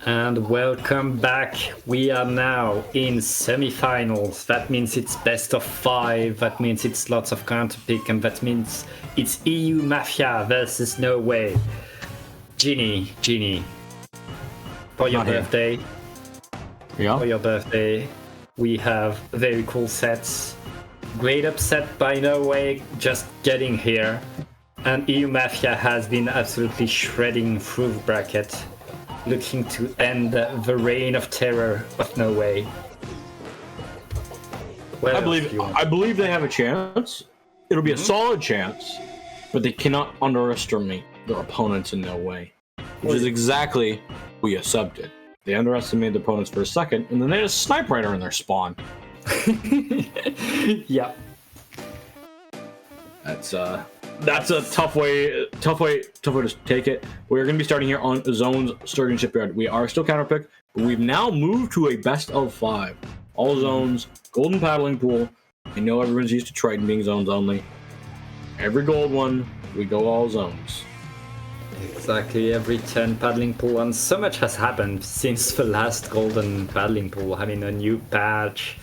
And welcome back. We are now in semi-finals. That means it's best of 5. That means it's lots of counter pick, and that means it's EU Mafia versus noWay. Ginny, for your birthday. Yeah. For your birthday, we have very cool sets. Great upset by noWay just getting here, and EU Mafia has been absolutely shredding through the bracket, looking to end the reign of terror of noWay. I believe they have a chance. It'll be a solid chance, but they cannot underestimate their opponents in noWay, which is exactly what you subbed it. They underestimated the opponents for a second, and then they had a sniper rider in their spawn. Yeah. That's a tough way to take it. We're going to be starting here on Zone's Sturgeon Shipyard. We are still counterpick, but we've now moved to a best of 5. All zones, golden paddling pool. I know everyone's used to Triton being zones only. Every gold one, we go all zones. Exactly, every 10 paddling pool, and so much has happened since the last golden paddling pool. I mean, a new patch,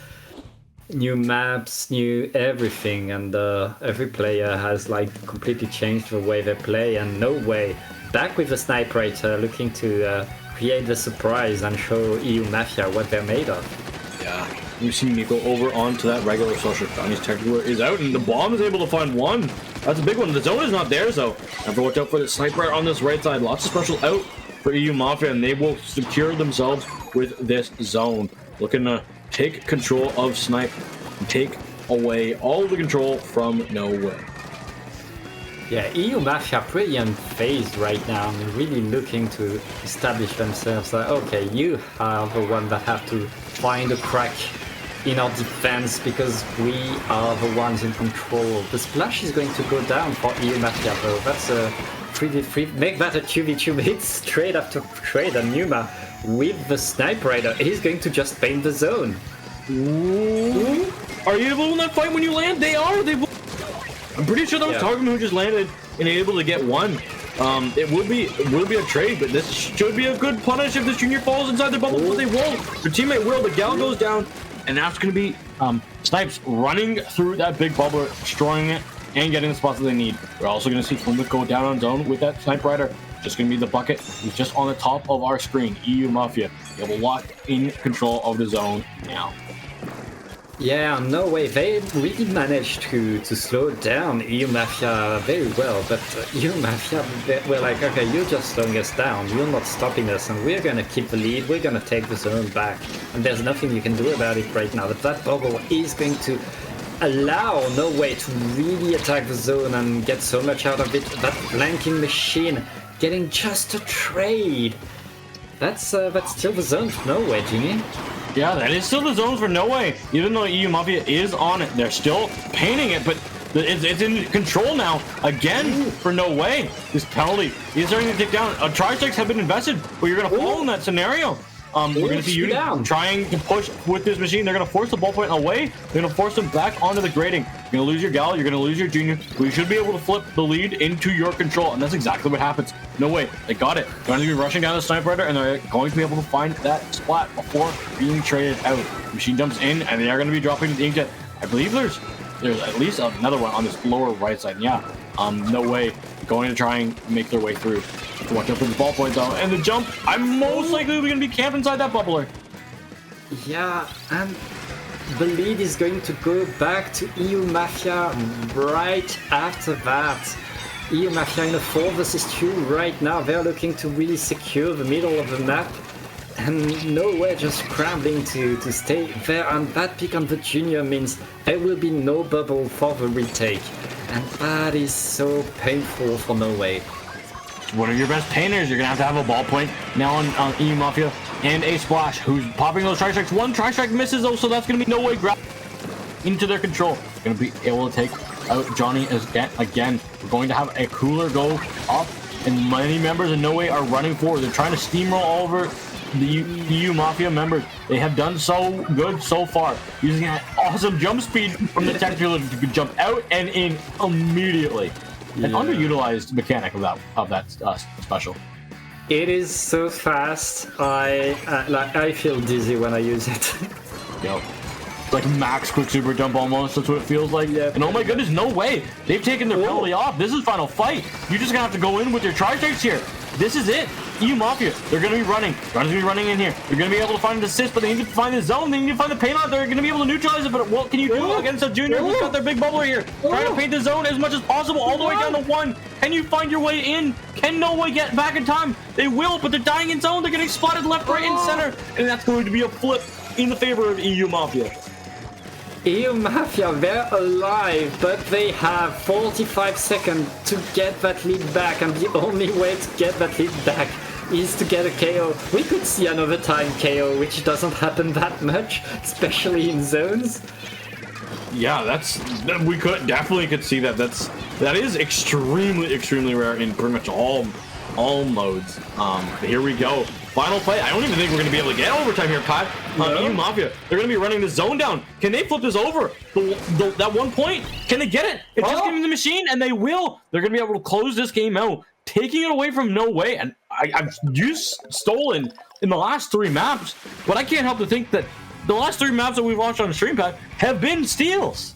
new maps, new everything, and every player has like completely changed the way they play. And noWay back with the sniper raider, looking to create the surprise and show EU Mafia what they're made of. Yeah, you see Nico over onto that regular social. Johnny's technical is out, and the bomb is able to find one. That's a big one. The zone is not theirs though. Have to watch out for the sniper on this right side. Lots of special out for EU Mafia, and they will secure themselves with this zone. Looking to take control of Snipe and take away all the control from noWay. Yeah, EU Mafia pretty unfazed right now, and really looking to establish themselves. Like, okay, you are the one that have to find a crack in our defense because we are the ones in control. The splash is going to go down for EU Mafia though. That's a 3v3. Make that a 2v2 hits trade after trade, and Numa with the sniper rider is going to just paint the zone. Ooh. Are you able in that fight when you land? They are. I'm pretty sure that was Targum who just landed and able to get one. It will be a trade, but this should be a good punish if this junior falls inside the bubble, but they won't. Their teammate will. The gal goes down, and now it's going to be Snipes running through that big bubble, destroying it, and getting the spots that they need. We're also going to see Flounder go down on zone with that sniper rider. Just going to be the bucket. He's just on the top of our screen. EU Mafia. They will lock in control of the zone now. Yeah, noWay, they really managed to slow down EU Mafia very well, but EU Mafia were like, okay, you're just slowing us down, you're not stopping us, and we're gonna keep the lead, we're gonna take the zone back, and there's nothing you can do about it right now. But that bubble is going to allow noWay to really attack the zone and get so much out of it. That flanking machine getting just a trade. That's still the zone for noWay, Jimmy. Yeah, that is still the zones for noWay. Even though EU Mafia is on it, they're still painting it, but it's in control now again for noWay. This penalty is starting to tick down. Tri-strikes have been invested, but you're going to fall in that scenario. We're going to see you trying to push with this machine. They're going to force the ballpoint away. They're going to force them back onto the grading. You're going to lose your gal. You're going to lose your junior. We should be able to flip the lead into your control, and that's exactly what happens. noWay, they got it. They're going to be rushing down the sniper rider, and they're going to be able to find that splat before being traded out. The machine jumps in, and they are going to be dropping the inkjet. I believe there's at least another one on this lower right side. Yeah, noWay going to try and make their way through. Watch out for the ballpoint though, and the jump. I'm most likely going to be camped inside that bubbler. Yeah, and the lead is going to go back to EU Mafia right after that. EU Mafia in a 4 versus 2 right now. They're looking to really secure the middle of the map, and noWay just scrambling to stay there. And that pick on the junior means there will be no bubble for the retake, and that is so painful for noWay. One of your best painters, you're gonna have a ballpoint now on EU Mafia, and a splash who's popping those tri-strikes. One tri-strike misses though, so that's gonna be noWay grab into their control. Gonna be able to take out Johnny again. We're going to have a cooler go up, and many members of noWay are running forward. They're trying to steamroll all over the EU Mafia members. They have done so good so far, using that awesome jump speed from the technical to jump out and in immediately. An underutilized mechanic of that special. It is so fast. I feel dizzy when I use it. Yep. Like max quick super jump almost. That's what it feels like. Yeah. And oh my goodness, noWay. They've taken their penalty off. This is final fight. You're just gonna have to go in with your tri-strikes here. This is it. EU Mafia. They're gonna be running. Runner's gonna be running in here. They're gonna be able to find an assist, but they need to find the zone. They need to find the paint on. They're gonna be able to neutralize it. But what can you do against a junior who's got their big bubbler here? Trying to paint the zone as much as possible, all the way down to 1. Can you find your way in? Can noWay get back in time? They will, but they're dying in zone. They're getting spotted left, right, and center, and that's going to be a flip in the favor of EU Mafia. EU Mafia, they're alive, but they have 45 seconds to get that lead back, and the only way to get that lead back is to get a KO. We could see another time KO, which doesn't happen that much, especially in zones. Yeah, we definitely could see that. That is extremely rare in pretty much all modes. Here we go. Final play. I don't even think we're going to be able to get overtime here, Pat. EU Mafia, they're going to be running the zone down. Can they flip this over? That 1 point? Can they get it? It's just giving the machine, and they will. They're going to be able to close this game out, taking it away from noWay. And I've used Stolen in the last 3 maps, but I can't help to think that the last 3 maps that we've watched on the stream, Pat, have been steals.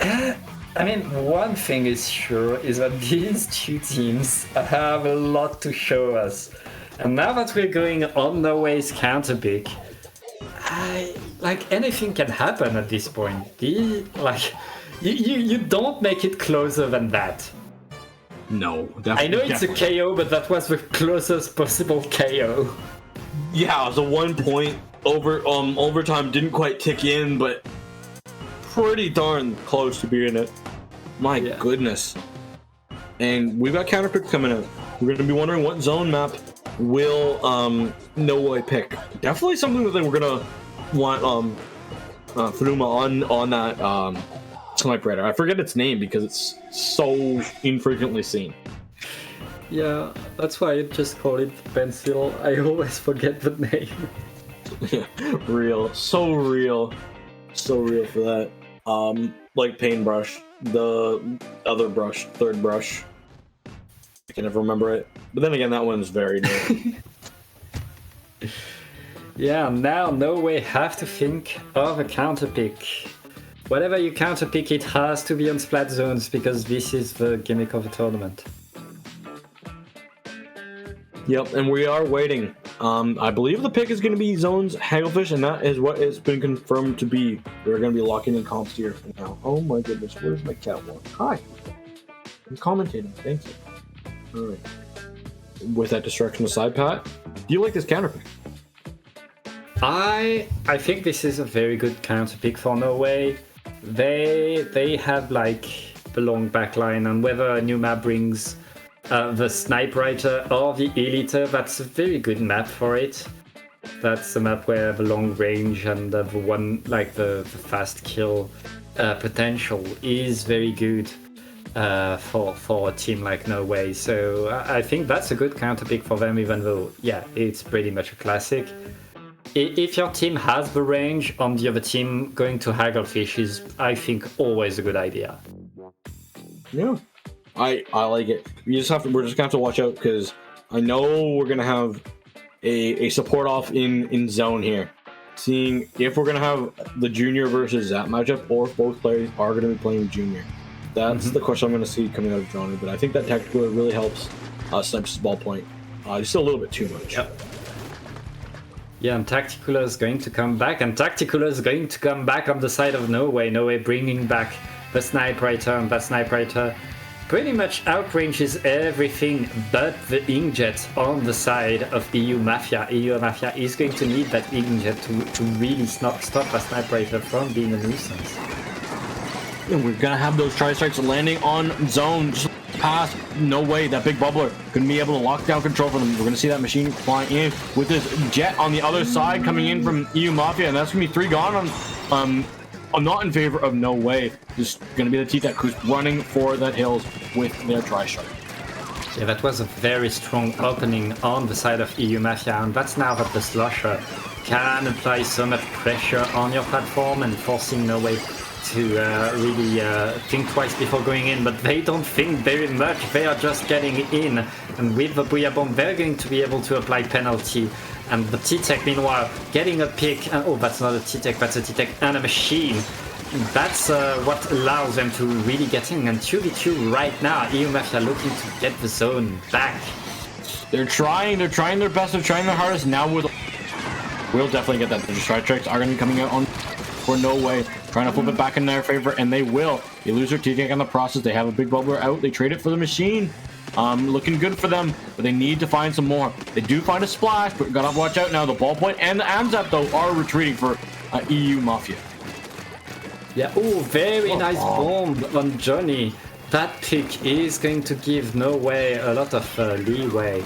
I mean, one thing is sure is that these two teams have a lot to show us. And now that we're going on noWay's counter pick, like anything can happen at this point. You don't make it closer than that. No, I know it's a KO, but that was the closest possible KO. Yeah, it was a 1 point overtime didn't quite tick in, but pretty darn close to being it. My goodness. And we've got counter picks coming out. We're going to be wondering what zone map will noWay pick. Definitely something that we're going to want Funuma on that sniper radar. I forget its name because it's so infrequently seen. Yeah, that's why I just call it pencil. I always forget the name. Yeah, real. So real for that. Like paintbrush, the other brush, third brush. I can never remember it. But then again, that one's very new. Yeah, now noWay have to think of a counter pick. Whatever you counter pick, it has to be on splat zones because this is the gimmick of the tournament. Yep, and we are waiting. I believe the pick is going to be zones Hagglefish, and that is what it's been confirmed to be. We're going to be locking in comps here for now. Oh my goodness, where's my cat one? Hi. I'm commentating. Thank you. All right. With that distraction aside, Pat, do you like this counter pick? I think this is a very good counter pick for noWay. They have like the long backline, and whether a new map brings the Sniper or the Elite, that's a very good map for it. That's a map where the long range and the fast kill potential is very good for a team like noWay. So I think that's a good counter pick for them, even though, yeah, it's pretty much a classic. If your team has the range on the other team, going to Hagglefish is, I think, always a good idea. Yeah. I like it. We're just gonna have to watch out because I know we're gonna have a support off in zone here. Seeing if we're gonna have the junior versus that matchup, or if both players are gonna be playing junior. That's the question I'm gonna see coming out of Johnny. But I think that tactical really helps Snipes' ball point. Just a little bit too much. Yep. Yeah, and Tacticular is going to come back, and Tacticular is going to come back on the side of noWay. noWay bringing back the Sniper, and that Sniper pretty much outranges everything but the inkjet on the side of EU Mafia. EU Mafia is going to need that inkjet to really stop a Sniper from being a nuisance. And we're gonna have those tri-strikes landing on zone, just past noWay. That big bubbler gonna be able to lock down control for them. We're gonna see that machine flying in with this jet on the other side coming in from EU Mafia, and that's gonna be 3 gone on I'm not in favor of noWay. Just gonna be the T-Tech who's running for that hills with their tri-strike. Yeah, that was a very strong opening on the side of EU Mafia, and that's now that the Slosher can apply so much pressure on your platform and forcing noWay to really think twice before going in, but they don't think very much. They are just getting in, and with the Booyah Bomb, they're going to be able to apply penalty. And the T-Tech, meanwhile, getting a pick. And, oh, that's not a T-Tech, that's a T-Tech and a machine. That's what allows them to really get in. And 2v2 right now, EU Mafia looking to get the zone back. They're trying their best, they're trying their hardest. Now we'll definitely get that. The strikes are going to be coming out on for noWay, trying to flip it back in their favor, and they will. They lose their T-Tech on the process. They have a big bubbler out. They trade it for the machine. Looking good for them, but they need to find some more. They do find a splash, but gotta watch out now. The ballpoint and the Amzap, though, are retreating for EU Mafia. Yeah, oh, very nice bomb on Johnny. That pick is going to give noWay a lot of leeway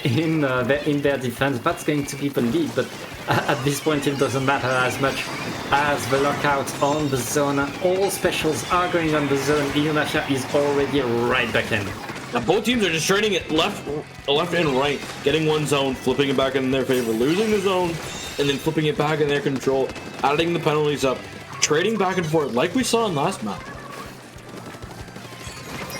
in their defense. That's going to be the lead, but at this point it doesn't matter as much as the lockout on the zone. All specials are going on the zone. EU Mafia is already right back in. Now both teams are just trading it left and right, getting one zone, flipping it back in their favor, losing the zone, and then flipping it back in their control, adding the penalties up, trading back and forth like we saw in last map.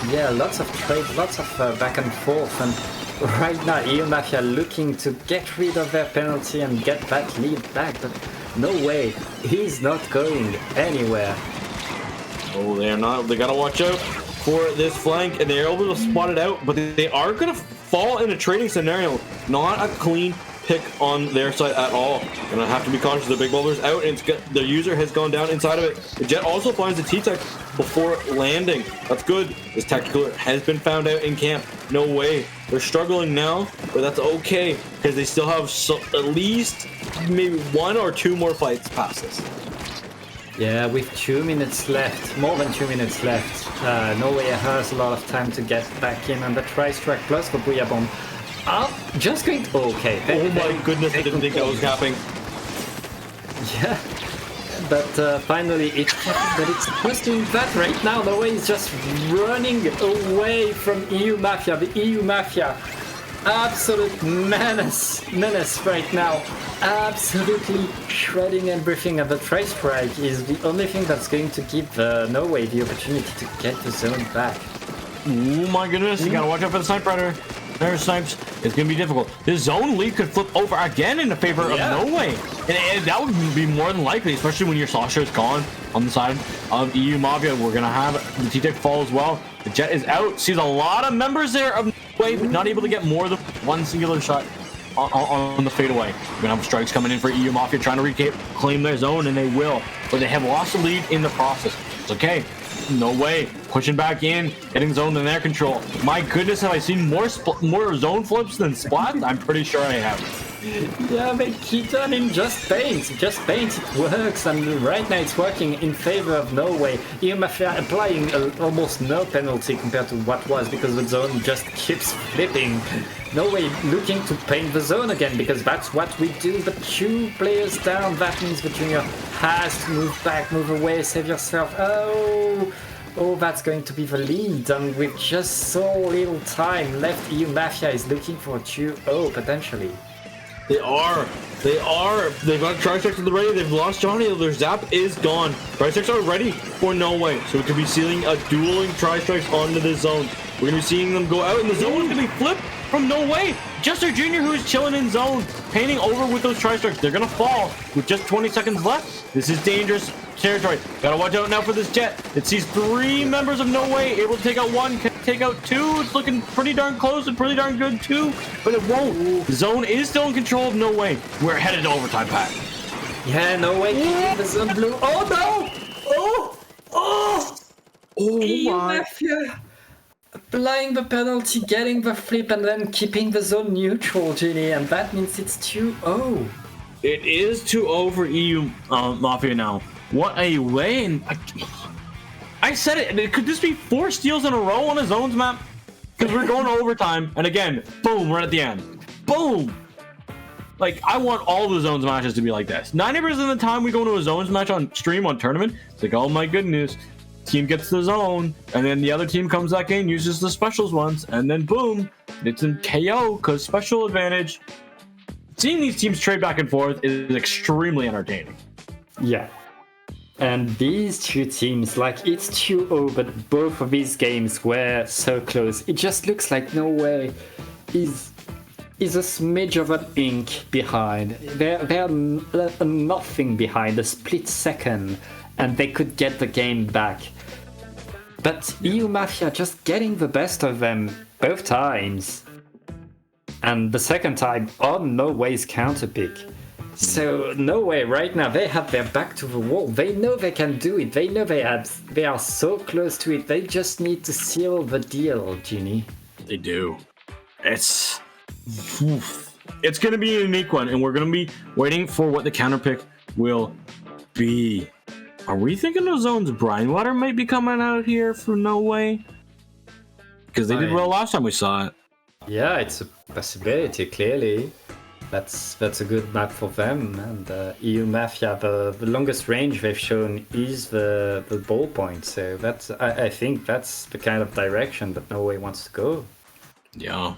Yeah, lots of trade, lots of back and forth, and right now EU Mafia looking to get rid of their penalty and get that lead back, but noWay, he's not going anywhere. Oh, they're not. They gotta watch out for this flank, and they're able to spot it out, but they are gonna fall in a trading scenario. Not a clean pick on their side at all. Gonna have to be cautious. The big bowler's out, and the user has gone down inside of it. The Jet also finds the T-Tech before landing. That's good. This tactical has been found out in camp. noWay. They're struggling now, but that's okay, because they still have at least maybe 1 or 2 more fights past this. Yeah, with 2 minutes left, more than 2 minutes left, noWay has a lot of time to get back in, and the tri-strike plus the Booyah Bomb are just going to... Okay. Oh my goodness, I didn't think that was happening. Yeah, but finally it's just doing that right now. noWay is just running away from EU Mafia. The EU Mafia, absolute menace right now. Absolutely shredding everything, and the tri-strike is the only thing that's going to give noWay the opportunity to get the zone back. Oh my goodness, you gotta watch out for the snipe rider. There's snipes. It's gonna be difficult. This zone lead could flip over again in the favor of noWay, and that would be more than likely, especially when your Sasha is gone on the side of EU Mafia. We're gonna have the T-Tech fall as well. The Jet is out. Sees a lot of members there of noWay, but not able to get more than one singular shot on the fadeaway. We're gonna have strikes coming in for EU Mafia, trying to reclaim their zone, and they will, but they have lost the lead in the process. It's okay. noWay pushing back in, getting zone in their control. My goodness, have I seen more zone flips than splats? I'm pretty sure I have. Yeah, they keep turning just paint. It works, and right now it's working in favor of noWay. EU Mafia applying almost no penalty compared to what was, because the zone just keeps flipping. noWay looking to paint the zone again, because that's what we do. But 2 players down, that means the junior has to move back, move away, save yourself. Oh, that's going to be the lead, and with just so little time left, EU Mafia is looking for a 2-0 potentially. They are. They've got tri-strikes to the ready. They've lost Johnny. Their zap is gone. Tri-strikes are ready for noWay, so we could be seeing a dueling tri-strikes onto the zone. We're gonna be seeing them go out, and the zone is gonna be flipped from noWay. Just their junior, who is chilling in zone, painting over with those tri-strikes. They're gonna fall with just 20 seconds left. This is dangerous territory. Gotta watch out now for this Jet. It sees 3 members of noWay, able to take out 1, can take out 2. It's looking pretty darn close and pretty darn good too, but it won't. The zone is still in control of noWay. We're headed to overtime, Pat. Yeah, noWay keeping the zone blue. Oh no! Oh EU Mafia applying the penalty, getting the flip, and then keeping the zone neutral, Ginny, and that means it's 2-0. It is 2-0 for EU Mafia now. What a win! I said it. Could this be 4 steals in a row on a zones map? Because we're going to overtime, and again, boom, right at the end. Boom! Like, I want all the zones matches to be like this. 90% of the time we go to a zones match on stream, on tournament, it's like, oh my goodness, team gets the zone, and then the other team comes back in, uses the specials once, and then boom, it's in KO, because special advantage. Seeing these teams trade back and forth is extremely entertaining. Yeah. And these two teams, like it's 2-0, but both of these games were so close. It just looks like noWay is a smidge of an ink behind. They're nothing behind, a split second, and they could get the game back. But EU Mafia just getting the best of them both times. And the second time on noWay's counterpick. So noWay right now, they have their back to the wall. They know they can do it. They know they are so close to it. They just need to seal the deal, Ginny. They do. It's gonna be a unique one, and we're gonna be waiting for what the counterpick will be. Are we thinking the zone's Brinewater might be coming out here for noWay? Because they did well last time we saw it. Yeah, it's a possibility, clearly. That's a good map for them, and EU Mafia, the longest range they've shown is the ballpoint, so that's I think that's the kind of direction that noWay wants to go. Yeah.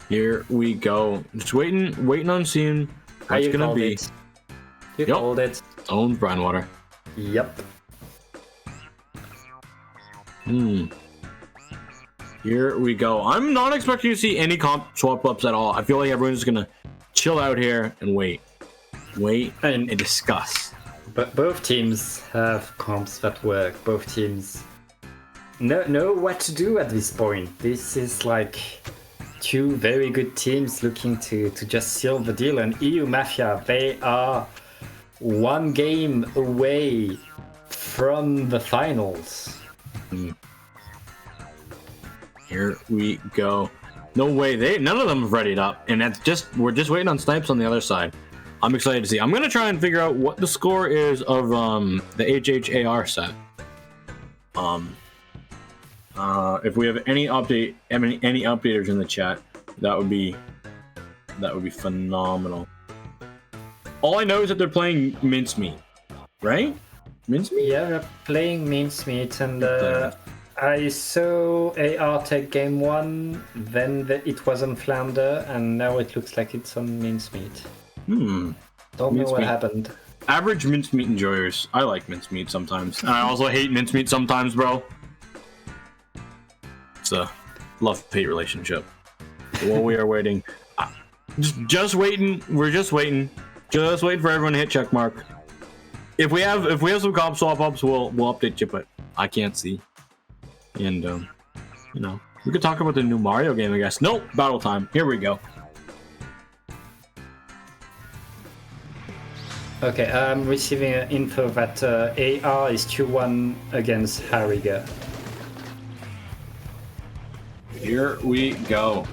Here we go. Just waiting on seeing how it's gonna be. You called it. Own Brinewater. Yep. Here we go. I'm not expecting to see any comp swap ups at all. I feel like everyone's gonna chill out here and wait and discuss. But both teams have comps that work. Both teams know what to do at this point. This is like two very good teams looking to just seal the deal. And EU Mafia, they are one game away from the finals. Here we go. noWay, none of them have readied up, and we're just waiting on snipes on the other side. I'm excited to see. I'm gonna try and figure out what the score is of the HHAR set. If we have any updaters in the chat, that would be phenomenal. All I know is that they're playing mincemeat, right? Mincemeat? Yeah, they're playing mincemeat, and I saw AR take game 1, then it was on Flounder, and now it looks like it's on mincemeat. Don't know what happened. Average mincemeat enjoyers. I like mincemeat sometimes. I also hate mincemeat sometimes, bro. It's a love-hate relationship. While we are waiting, just waiting. We're just waiting. Just waiting for everyone to hit check mark. If we have some comp swap ups, we'll update you, but I can't see. And you know, we could talk about the new Mario game, I guess. Nope, battle time. Here we go. Okay, I'm receiving info that AR is 2-1 against Harriger. Here we go.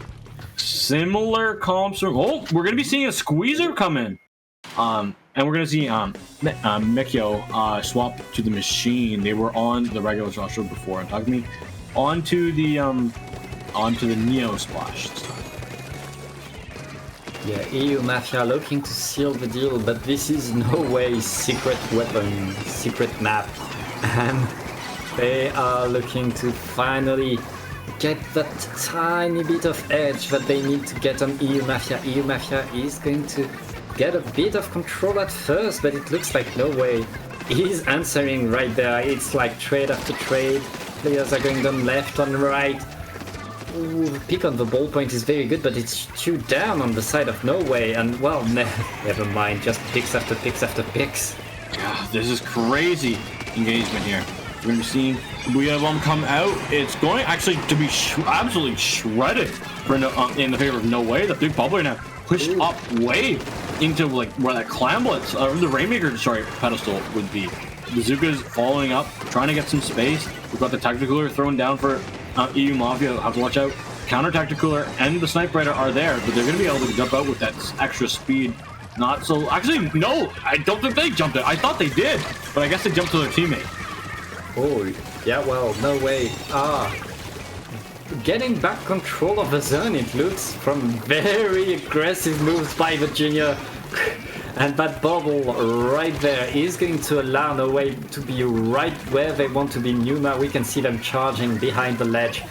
Similar comps from. Oh, we're gonna be seeing a squeezer come in. And we're gonna see Mekio swap to the machine. They were on the regular roster before. Talk to me onto the Neo Splash this time. Yeah, EU Mafia looking to seal the deal, but this is noWay's secret weapon, secret map, and they are looking to finally get that tiny bit of edge that they need to get on EU Mafia. EU Mafia is going to get a bit of control at first, but it looks like noWay is answering right there. It's like trade after trade. Players are going down left, on right. Ooh, the pick on the ballpoint is very good, but it's 2 down on the side of noWay, and well, never mind, just picks after picks after picks. Yeah, this is crazy engagement here. We're going to be seeing we have them come out. It's going actually to be absolutely shredded for in the favor of noWay. The big bubble now pushed up way into like where that Clamblets, or the Rainmaker, pedestal would be. Bazooka's following up, trying to get some space. We've got the Tacticooler thrown down for EU Mafia. Have to watch out. Counter Tacticooler and the Sniper Raider are there, but they're going to be able to jump out with that extra speed. Not so. Actually, no, I don't think they jumped it. I thought they did, but I guess they jumped to their teammate. Oh, yeah, well, noWay. Getting back control of the zone, it looks, from very aggressive moves by Virginia. And that bubble right there is going to allow noWay to be right where they want to be. Numa, we can see them charging behind the ledge,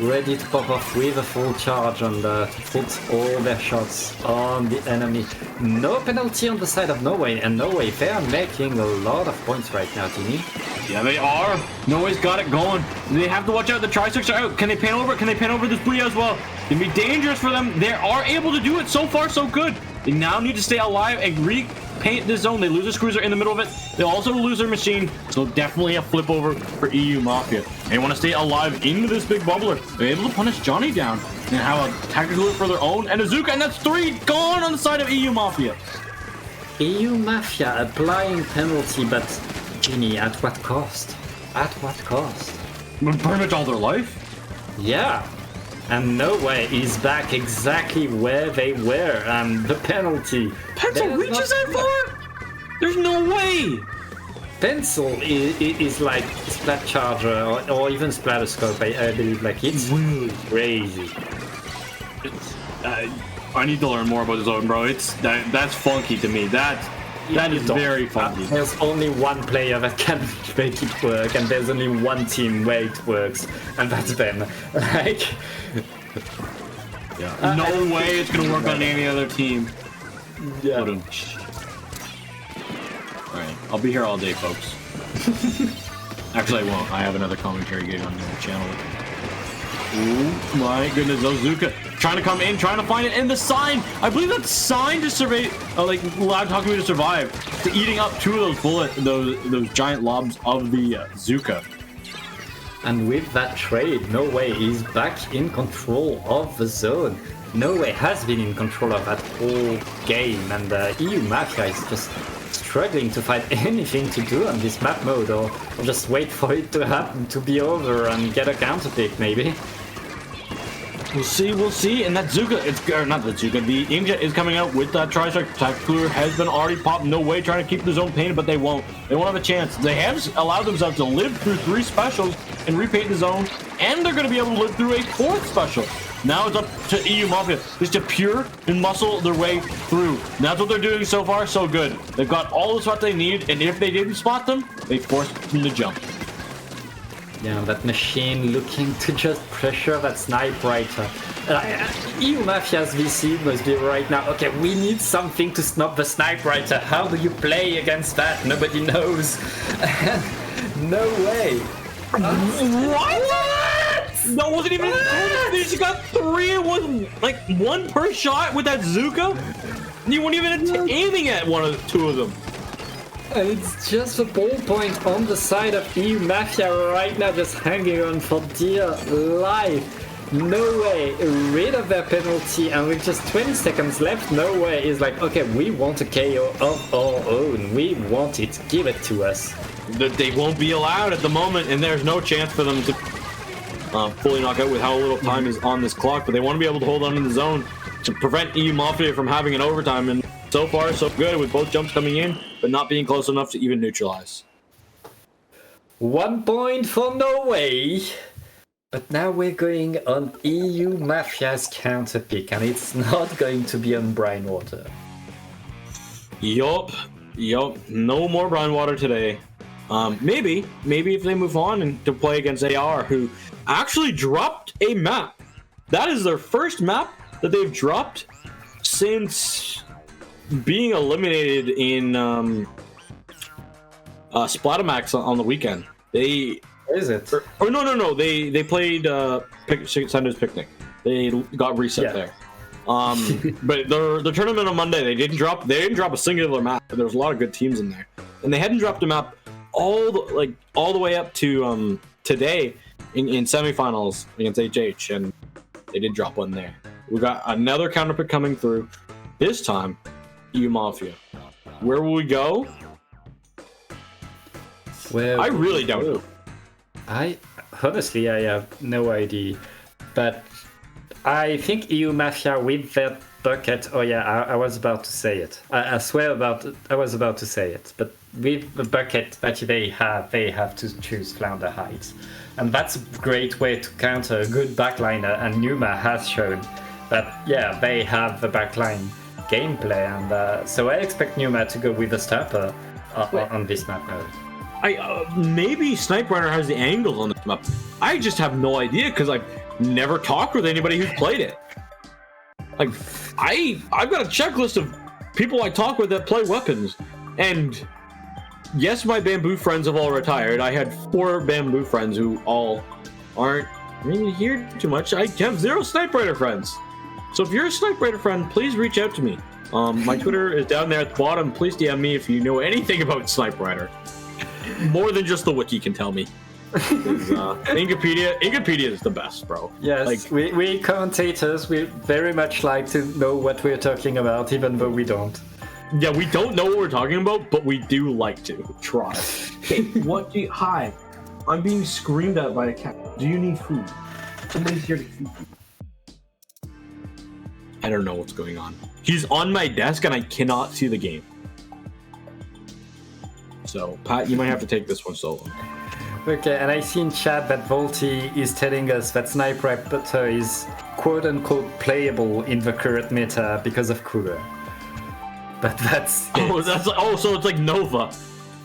ready to pop off with a full charge and to put all their shots on the enemy. No penalty on the side of noWay, and noWay, they are making a lot of points right now, Timmy. Yeah, they are. noWay's got it going. They have to watch out. The Tri-Six are out. Can they pan over? Can they pan over this Bria as well? It can be dangerous for them. They are able to do it. So far, so good. They now need to stay alive and repaint this zone. They lose this cruiser in the middle of it. They also lose their machine. So definitely a flip over for EU Mafia. They want to stay alive into this big bubbler. They're able to punish Johnny down and have a tactical for their own. And Azuka, and that's 3 gone on the side of EU Mafia. EU Mafia applying penalty, but Genie, at what cost? At what cost? Pretty much all their life. Yeah. And noWay is back exactly where they were, and the penalty. Pencil reaches that far? There's no way. Pencil is like Splat Charger or even Splatterscope, I believe. Like, it's really crazy. I need to learn more about the zone, bro. That's funky to me. That is very funky. There's only one player that can make it work, and there's only one team where it works, and that's them. Like, yeah. No way it's gonna work on any other team. Yeah. Alright, I'll be here all day, folks. Actually, I won't. I have another commentary gig on the channel. Oh my goodness, Ozuka trying to come in, trying to find it, and the sign. I believe that's sign to survey, like Loud talking to survive, to eating up 2 of those bullets, those giant lobs of the Zuka. And with that trade, noWay is back in control of the zone. noWay has been in control of that whole game, and EU Mafia is just struggling to find anything to do on this map mode, or just wait for it to happen, to be over, and get a counter pick, maybe. We'll see. And that Zuka, not the Zuka, the Inkjet is coming out with that Tri-Strike. Tactical has been already popped. noWay trying to keep the zone painted, but they won't. They won't have a chance. They have allowed themselves to live through 3 specials and repaint the zone, and they're going to be able to live through a 4th special. Now it's up to EU Mafia just to pure and muscle their way through. And that's what they're doing so far, so good. They've got all the spots they need, and if they didn't spot them, they forced them to jump. Yeah, that machine looking to just pressure that sniper. EU Mafia's VC must be right now, okay, we need something to stop the sniper. How do you play against that? Nobody knows. noWay. What? That wasn't even. They just got 3 and was like 1 per shot with that Zuka. You weren't even aiming at 2 of them. And it's just a ballpoint on the side of EU Mafia right now, just hanging on for dear life. noWay rid of their penalty, and with just 20 seconds left, noWay is like, okay, we want a KO of our own. We want it. Give it to us. They won't be allowed at the moment, and there's no chance for them to fully knock out with how little time is on this clock. But they want to be able to hold on in the zone to prevent EU Mafia from having an overtime. And so far, so good, with both jumps coming in, but not being close enough to even neutralize. 1 point for noWay. But now we're going on EU Mafia's counter pick, and it's not going to be on Brinewater. Yup. No more Brinewater today. Maybe if they move on and to play against AR, who actually dropped a map. That is their first map that they've dropped since being eliminated in Splatomax on the weekend. Is it? No. They played Sunday's Picnic. They got reset there. But the tournament on Monday, they didn't drop a singular map. There was a lot of good teams in there, and they hadn't dropped a map all the way up to today in semifinals against HH, and they did drop one there. We got another counterpick coming through. This time, EU Mafia. Where will we go? Well, I really don't know. I have no idea, but I think EU Mafia with that bucket. Oh yeah, I was about to say it. I swear I was about to say it. But with the bucket that they have to choose Flounder Heights, and that's a great way to counter a good backliner. And Numa has shown that they have the backline gameplay, and so I expect Numa to go with the Stopper on this map mode. Maybe Snipe Rider has the angles on this map. I just have no idea because I've never talked with anybody who's played it. Like, I've got a checklist of people I talk with that play weapons, and yes, my bamboo friends have all retired. I had 4 bamboo friends who all aren't really here too much. I have 0 Snipe Rider friends. So if you're a Snipe Rider friend, please reach out to me. My Twitter is down there at the bottom. Please DM me if you know anything about Snipe Rider. More than just the wiki can tell me. Ingopedia is the best, bro. Yes, like, we commentators, we very much like to know what we're talking about, even though we don't. Yeah, we don't know what we're talking about, but we do like to try. Hey, what do you... Hi, I'm being screamed at by a cat. Do you need food? Somebody's here to feed you. I don't know what's going on. He's on my desk and I cannot see the game. So, Pat, you might have to take this one solo. Okay, and I see in chat that Volty is telling us that Snipe Rider is quote-unquote playable in the current meta because of Cougar. But that's it. So it's like Nova.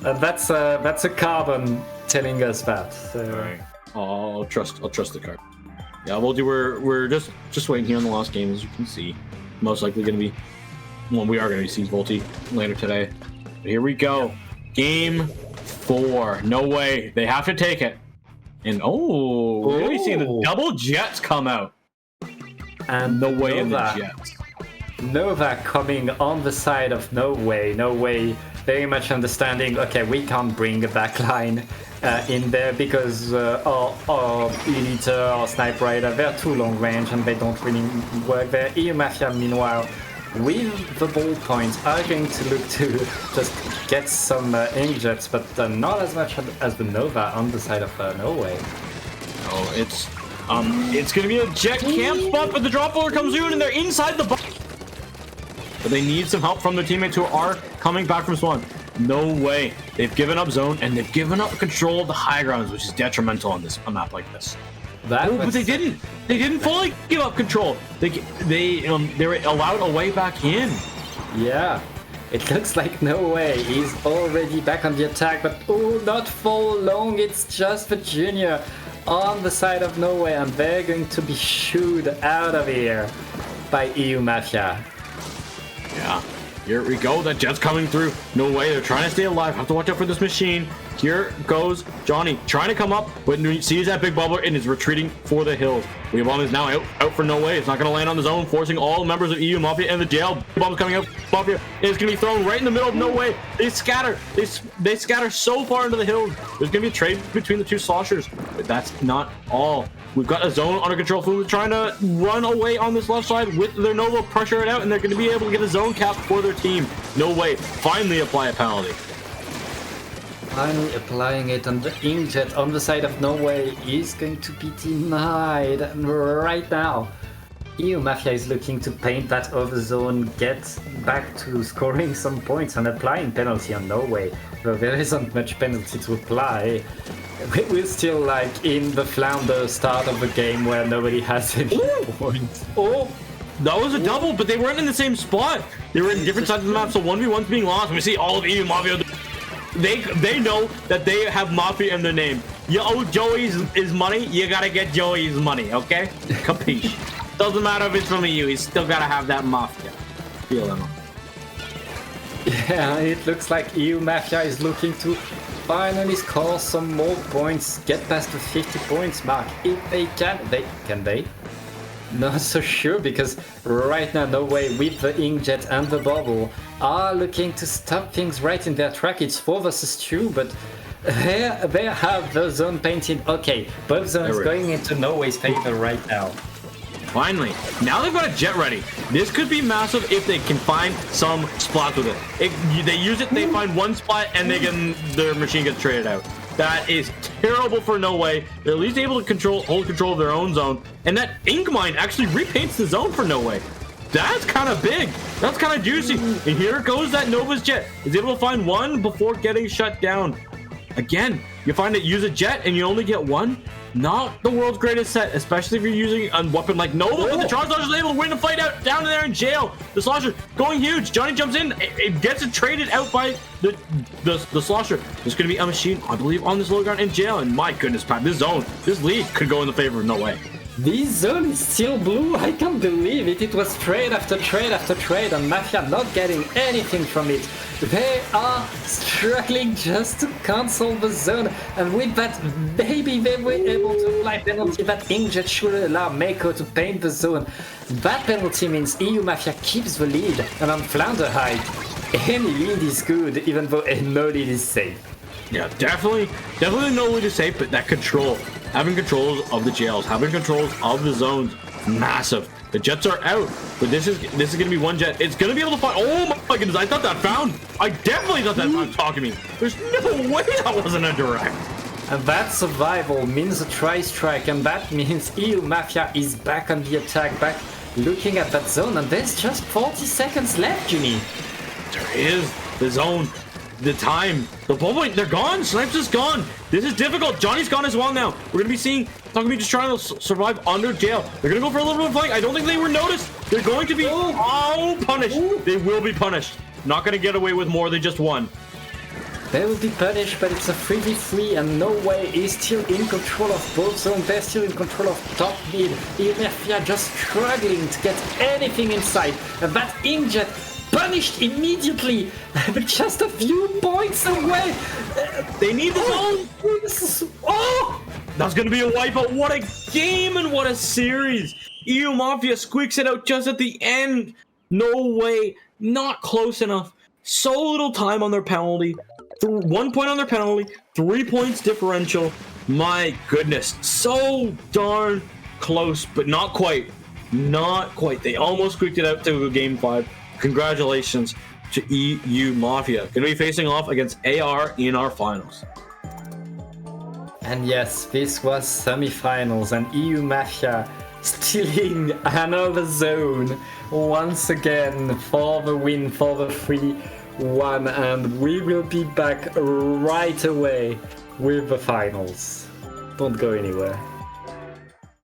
That's a Carbon telling us that. So. All right. I'll trust the card. Yeah, we're just waiting here on the last game, as you can see. Most likely going to be, well, we are going to see Volty later today. But here we go. Game 4. noWay. They have to take it. And we're going to be seeing the double jets come out. And noWay in the jets. Nova coming on the side of noWay. noWay very much understanding, okay, we can't bring a backline in there because our Elite or Snipe Rider, they're too long range and they don't really work there. EU Mafia, meanwhile, with the ball points, are going to look to just get some inkjets, but not as much as the Nova on the side of noWay. Oh, it's gonna be a jet camp spot, but the drop roller comes in and they're inside the box. But they need some help from their teammates who are coming back from spawn. noWay. They've given up zone and they've given up control of the high grounds, which is detrimental on a map like this. But they didn't. They didn't fully give up control. They were allowed a way back in. Yeah, it looks like noWay is already back on the attack, but not for long. It's just the Junior on the side of noWay, and they're going to be shooed out of here by EU Mafia. Yeah, here we go. That jet's coming through. noWay. They're trying to stay alive. Have to watch out for this machine. Here goes Johnny trying to come up, but sees that big bubbler and is retreating for the hills. Wave bomb is now out for noWay. It's not going to land on the zone, forcing all members of EU Mafia and the jail. Bombs coming out. Mafia is going to be thrown right in the middle of noWay. They scatter. They scatter so far into the hills. There's going to be a trade between the two sloshers, but that's not all. We've got a zone under control. Flounder trying to run away on this left side with their Nova, pressure it out, and they're going to be able to get a zone cap for their team. noWay finally apply a penalty. Finally applying it, and the inkjet on the side of noWay is going to be denied. And right now, EU Mafia is looking to paint that over zone, get back to scoring some points and applying penalty on noWay. Though there isn't much penalty to apply. We're still like in the Flounder start of the game where nobody has any points. Oh, that was a double, but they weren't in the same spot. They were in different sides of the map, so 1v1's being lost. We see all of EU Mafia. They know that they have Mafia in their name. You owe Joey's his money, you gotta get Joey's money, okay? Capiche. Doesn't matter if it's from EU, he's still gotta have that Mafia. Feel them. Yeah, it looks like EU Mafia is looking to finally score some more points, get past the 50 points mark. If they can they? Not so sure, because right now noWay with the inkjet and the bubble are looking to stop things right in their track. It's 4 versus 2, but they have the zone painted. Okay, both zones going into noWay's favor right now. Finally, now they've got a jet ready. This could be massive if they can find some spots with it. If they use it, they find one spot, and their machine gets traded out. That is terrible for noWay. They're at least able to hold control of their own zone. And that ink mine actually repaints the zone for noWay. That's kind of big. That's kind of juicy. And here goes that Nova's jet. Is able to find one before getting shut down. Again, you find that use a jet and you only get one. Not the world's greatest set, especially if you're using a weapon like noWay. But the Charge Slosher is able to win the fight out down there in jail. The Slosher going huge. Johnny jumps in. It gets it traded out by the Slosher. There's going to be a machine, I believe, on this low ground in jail. And my goodness, Pat, this zone, this lead could go in the favor of noWay. This zone is still blue, I can't believe it. It was trade after trade after trade and Mafia not getting anything from it. They are struggling just to cancel the zone, and with that, maybe they were able to apply penalty. That inkjet should allow Mako to paint the zone. That penalty means EU Mafia keeps the lead, and on Flounder High, any lead is good, even though no lead is safe. Yeah, definitely no lead is safe, but that control, having controls of the jails, having controls of the zones, massive. The jets are out, but this is gonna be one jet. It's gonna be able to find. Oh my goodness! I thought that found. I definitely thought that found talking to me. There's no way that wasn't a direct. And that survival means a tri-strike, and that means EU Mafia is back on the attack, back looking at that zone, and there's just 40 seconds left, Jimmy. There is the zone. The time, the ball point, they're gone. Snipes is gone. This is difficult. Johnny's gone as well now. We're gonna be seeing Takumi just trying to survive under jail. They're gonna go for a little bit of flank. I don't think they were noticed. They're going to be punished. They will be punished. Not gonna get away with more than just one. They will be punished, but it's a 3v3 and noWay is still in control of both zones. They're still in control of top mid. EU Mafia just struggling to get anything inside. And that inkjet punished immediately, but just a few points away. They need the zone. Oh, that's gonna be a wipeout. What a game and what a series. EU Mafia squeaks it out just at the end. noWay, not close enough. So little time on their penalty. 1 point on their penalty. 3 points differential. My goodness, so darn close, but not quite. Not quite. They almost squeaked it out to game 5. Congratulations to EU Mafia. Going to be facing off against AR in our finals. And yes, this was semi-finals, and EU Mafia stealing another zone once again for the win, for the 3-1, and we will be back right away with the finals. Don't go anywhere.